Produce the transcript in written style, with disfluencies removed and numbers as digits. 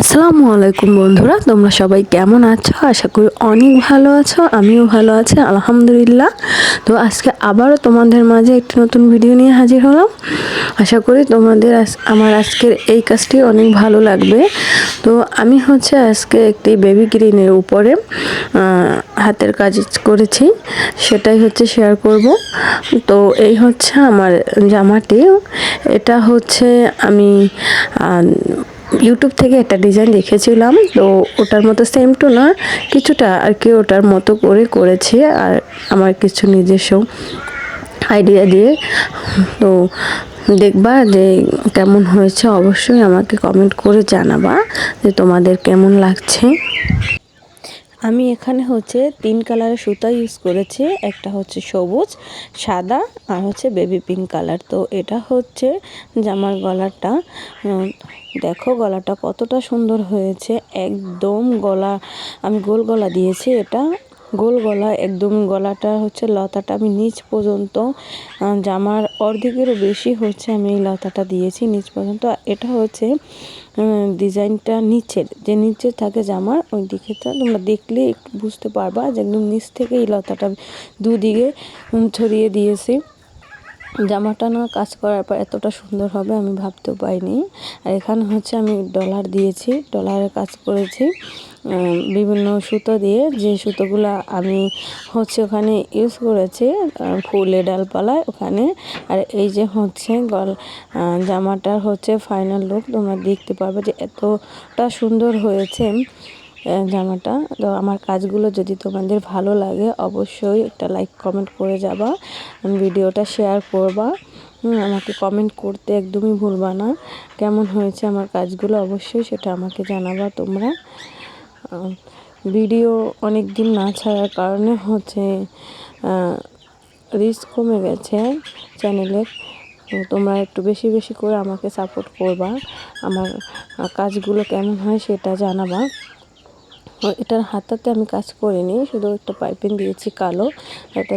আসসালামু আলাইকুম বন্ধুরা, তোমরা সবাই কেমন আছো? আশা করি অনেক ভালো আছো। আমিও ভালো আছি আলহামদুলিল্লাহ। তো আজকে আবারও তোমাদের মাঝে একটি নতুন ভিডিও নিয়ে হাজির হলাম। আশা করি তোমাদের আমার আজকের এই কাজটি অনেক ভালো লাগবে। তো আমি আজকে একটি বেবি গ্রিনের উপরে হাতের কাজ করেছি, সেটাই শেয়ার করব। তো এই আমার জামাটি। এটা আমি ইউটিউব থেকে একটা ডিজাইন দেখেছিলাম, তো ওটার মতো সেম টু না, কিছুটা আর কি ওটার মতো করেছি, আর আমার কিছু নিজস্ব আইডিয়া দিয়ে। তো দেখবা যে কেমন হয়েছে, অবশ্যই আমাকে কমেন্ট করে জানাবা যে তোমাদের কেমন লাগছে। আমি এখানে 3 কালারের সুতা ইউজ করেছি, একটা সবুজ, সাদা আর বেবি পিঙ্ক কালার। তো এটা জামার গলাটা। দেখো গলাটা কতটা সুন্দর হয়েছে, একদম গলা আমি গোল গলা দিয়েছি। এটা গোল গলা, একদম গলাটা লতাটা আমি নিচ পর্যন্ত, জামার অর্ধেকেরও বেশি আমি এই লতাটা দিয়েছি নিচ পর্যন্ত। এটা ডিজাইনটা নিচে থাকে জামার ওই দিকে, তোমরা দেখলে একটু বুঝতে পারবা যে একদম নিচ থেকে এই লতাটা দুদিকে ছড়িয়ে দিয়েছি। জামাটা না কাজ করার পর এতটা সুন্দর হবে আমি ভাবতেও পাইনি। আর এখানে আমি ডলার দিয়েছি, ডলারের কাজ করেছি বিভিন্ন সুতো দিয়ে, যে সুতোগুলো আমি ওখানে ইউজ করেছি ফুলে ডালপালায় ওখানে। আর এই যে জামাটার ফাইনাল লুক তোমরা দেখতে পাবে যে এতটা সুন্দর হয়েছে জামাটা। তো আমার কাজগুলো যদি তোমাদের ভালো লাগে অবশ্যই একটা লাইক কমেন্ট করে যাবা, ভিডিওটা শেয়ার করবা, আমাকে কমেন্ট করতে একদমই ভুলবা না। কেমন হয়েছে আমার কাজগুলো অবশ্যই সেটা আমাকে জানাবা তোমরা। ভিডিও অনেক দিন না ছাড়ার কারণে রিচ কমে গেছে চ্যানেলের। তোমরা একটু বেশি বেশি করে আমাকে সাপোর্ট করবা, আমার কাজগুলো কেমন হয় সেটা জানাবা। এটার হাতাতে আমি কাজ করিনি, শুধু একটা পাইপিং দিয়েছি কালো। এটা